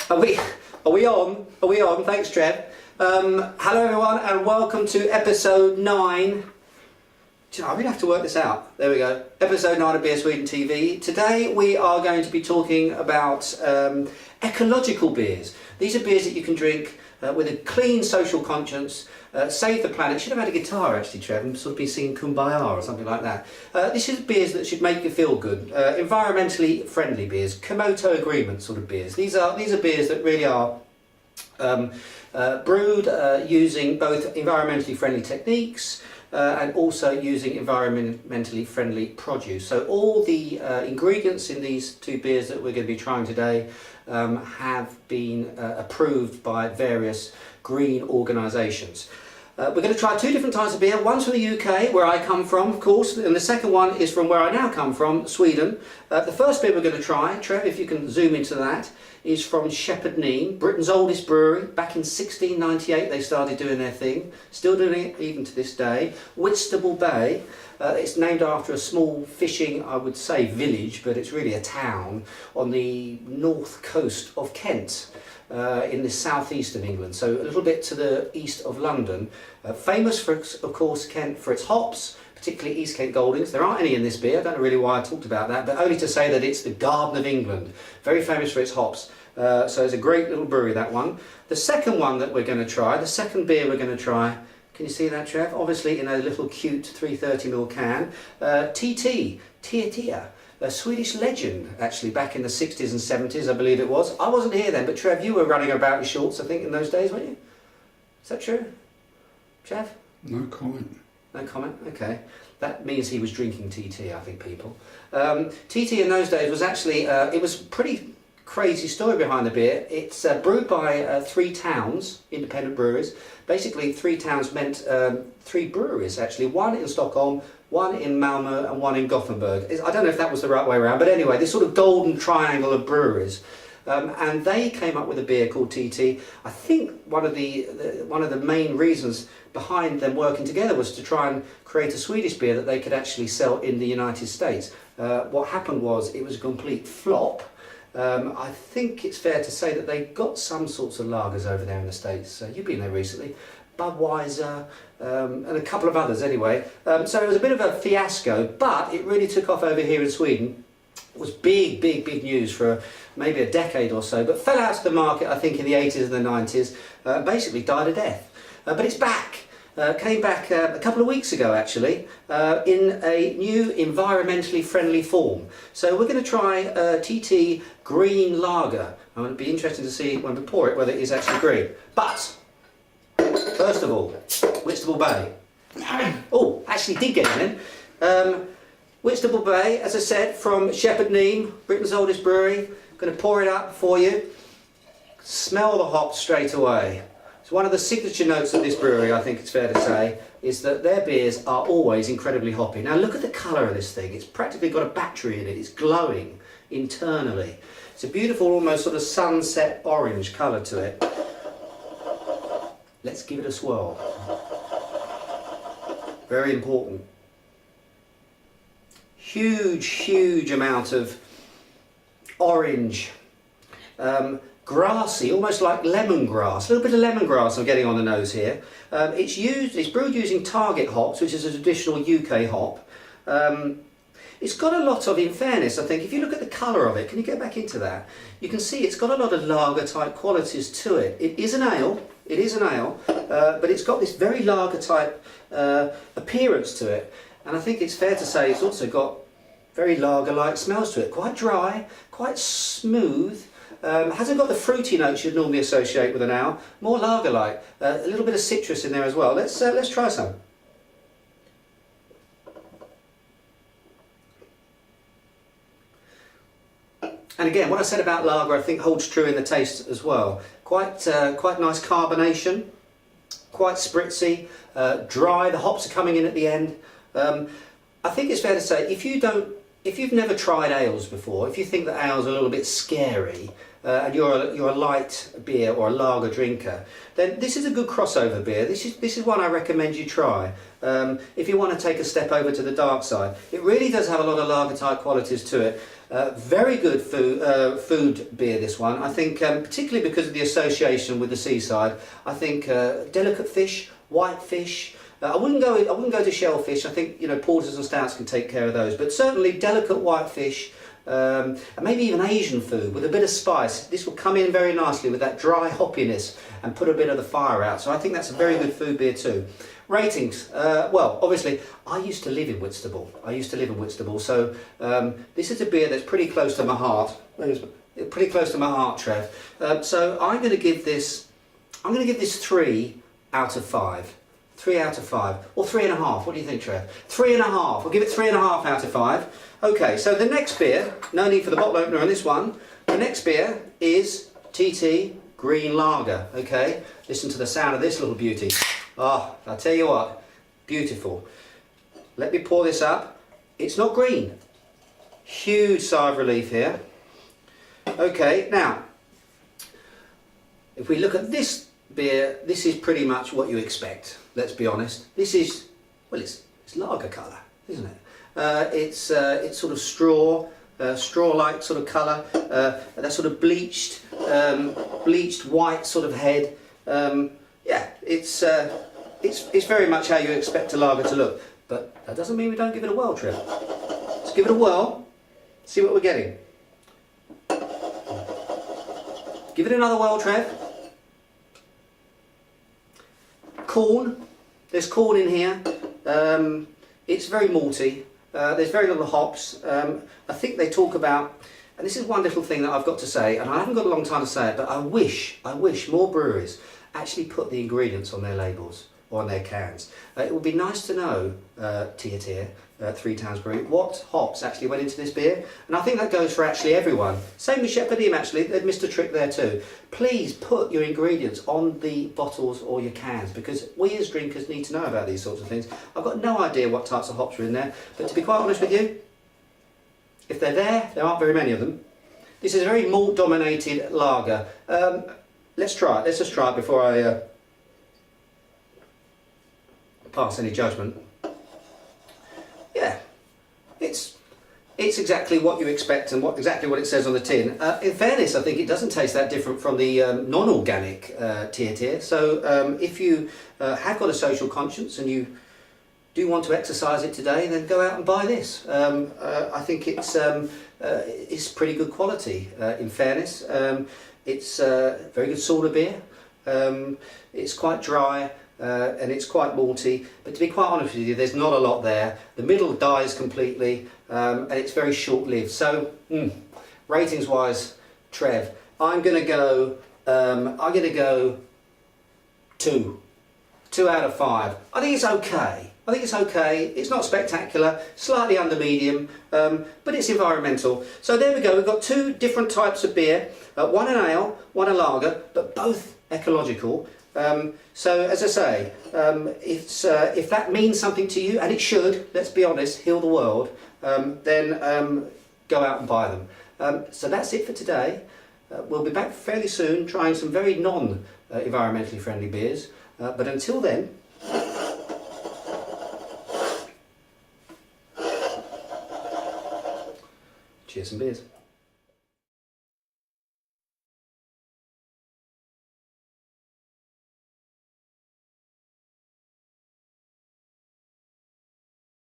Are we on? Are we on? Thanks, Trev. Hello everyone and welcome to episode 9. I really have to work this out. There we go. Episode 9 of Beer Sweden TV. Today we are going to be talking about ecological beers. These are beers that you can drink with a clean social conscience, save the planet. Should have had a guitar actually, Trev, and sort of be singing Kumbaya or something like that. This is beers that should make you feel good. Environmentally friendly beers, Komoto agreement sort of beers. These are beers that really are brewed using both environmentally friendly techniques and also using environmentally friendly produce. So all the ingredients in these two beers that we're going to be trying today have been approved by various green organisations. We're going to try two different types of beer. One's from the UK, where I come from, of course, and the second one is from where I now come from, Sweden. The first beer we're going to try, Trev, if you can zoom into that, is from Shepherd Neame, Britain's oldest brewery. Back in 1698 they started doing their thing, still doing it even to this day. Whitstable Bay, it's named after a small fishing, I would say village, but it's really a town on the north coast of Kent. In the southeast of England, so a little bit to the east of London. Famous for, of course, Kent for its hops, particularly East Kent Goldings. There aren't any in this beer, I don't know really why I talked about that, but only to say that it's the Garden of England. Very famous for its hops. So it's a great little brewery, that one. The second one that we're going to try, the second beer we're going to try, can you see that, Trev? Obviously in a little cute 330ml can. TT, Tia. A Swedish legend, actually, back in the 60s and 70s, I believe it was. I wasn't here then, but Trev, you were running about in shorts, I think, in those days, weren't you? Is that true? Trev? No comment. No comment? Okay. That means he was drinking TT, I think, people. TT in those days was actually, it was a pretty crazy story behind the beer. It's brewed by 3 towns, independent breweries. Basically, 3 towns meant 3 breweries, actually. One in Stockholm, one in Malmö and one in Gothenburg. I don't know if that was the right way around, but anyway, this sort of golden triangle of breweries. And they came up with a beer called TT. I think one of the main reasons behind them working together was to try and create a Swedish beer that they could actually sell in the United States. What happened was it was a complete flop. I think it's fair to say that they got some sorts of lagers over there in the States. You've been there recently. Budweiser, and a couple of others anyway. So it was a bit of a fiasco, but it really took off over here in Sweden. It was big news for maybe a decade or so, but fell out of the market, I think, in the 80s and the 90s, basically died a death. But it's back. Came back a couple of weeks ago, actually, in a new environmentally friendly form. So we're going to try TT Green Lager. It would be interesting to see when we pour it whether it is actually green. But first of all, Whitstable Bay. Oh, actually did get it in. Whitstable Bay, as I said, from Shepherd Neame, Britain's oldest brewery. I'm going to pour it up for you. Smell the hops straight away. It's one of the signature notes of this brewery, I think it's fair to say, is that their beers are always incredibly hoppy. Now look at the colour of this thing. It's practically got a battery in it. It's glowing internally. It's a beautiful, almost sort of sunset orange colour to it. Let's give it a swirl. Very important. Huge amount of orange, grassy, almost like lemongrass. A little bit of lemongrass I'm getting on the nose here. It's brewed using Target hops, which is a traditional UK hop. It's got a lot of, in fairness, I think, if you look at the colour of it, can you get back into that? You can see it's got a lot of lager type qualities to it. It is an ale. It is an ale, but it's got this very lager type appearance to it, and I think it's fair to say it's also got very lager-like smells to it. Quite dry, quite smooth. Hasn't got the fruity notes you'd normally associate with an ale. More lager-like. A little bit of citrus in there as well. Let's try some. And again, what I said about lager I think holds true in the taste as well. Quite nice carbonation, quite spritzy, dry. The hops are coming in at the end. I think it's fair to say if you've never tried ales before, if you think that ales are a little bit scary, and you're a light beer or a lager drinker, then this is a good crossover beer. This is one I recommend you try. If you want to take a step over to the dark side, it really does have a lot of lager type qualities to it. Very good food beer, this one. I think particularly because of the association with the seaside. I think delicate fish, white fish. I wouldn't go to shellfish. I think, you know, porters and stouts can take care of those. But certainly delicate white fish, and maybe even Asian food with a bit of spice. This will come in very nicely with that dry hoppiness and put a bit of the fire out. So I think that's a very good food beer too. Ratings. Well, obviously, I used to live in Whitstable. So this is a beer that's pretty close to my heart. Pretty close to my heart, Trev. So I'm going to give this 3 out of 5. 3 out of 5, or 3.5. What do you think, Trev? 3.5. I'll give it 3.5 out of 5. Okay, so the next beer, no need for the bottle opener on this one. The next beer is TT Green Lager. Okay, listen to the sound of this little beauty. Oh, I'll tell you what, beautiful. Let me pour this up. It's not green. Huge sigh of relief here. Okay, now, if we look at this beer, this is pretty much what you expect. Let's be honest. This is, well, it's lager colour, isn't it? It's sort of straw-like sort of colour. That sort of bleached white sort of head. Yeah, it's very much how you expect a lager to look. But that doesn't mean we don't give it a whirl, Trev. Let's give it a whirl. See what we're getting. Give it another whirl, Trev. Corn. There's corn in here. It's very malty. There's very little hops. I think they talk about, and this is one little thing that I've got to say, and I haven't got a long time to say it, but I wish more breweries actually put the ingredients on their labels or on their cans. It would be nice to know, Tier, Three Towns Brewery, what hops actually went into this beer, and I think that goes for actually everyone. Same with Shepherdham actually, they've missed a trick there too. Please put your ingredients on the bottles or your cans, because we as drinkers need to know about these sorts of things. I've got no idea what types of hops are in there, but to be quite honest with you, if they're there aren't very many of them. This is a very malt dominated lager. Let's try it, let's just try it before I pass any judgment. Yeah, it's exactly what you expect and exactly what it says on the tin. In fairness, I think it doesn't taste that different from the non-organic Tier. So if you have got a social conscience and you do want to exercise it today, then go out and buy this. I think it's pretty good quality. In fairness, it's very good soda beer. It's quite dry. And it's quite malty, but to be quite honest with you, there's not a lot there. The middle dies completely, and it's very short-lived. So, ratings wise, Trev, I'm going to go 2 out of 5. I think it's okay. It's not spectacular, slightly under medium, but it's environmental. So there we go. We've got 2 different types of beer, one an ale, one a lager, but both ecological. So as I say, if that means something to you, and it should, let's be honest, heal the world, then go out and buy them. So that's it for today. We'll be back fairly soon trying some very non-environmentally friendly beers, but until then, cheers and beers.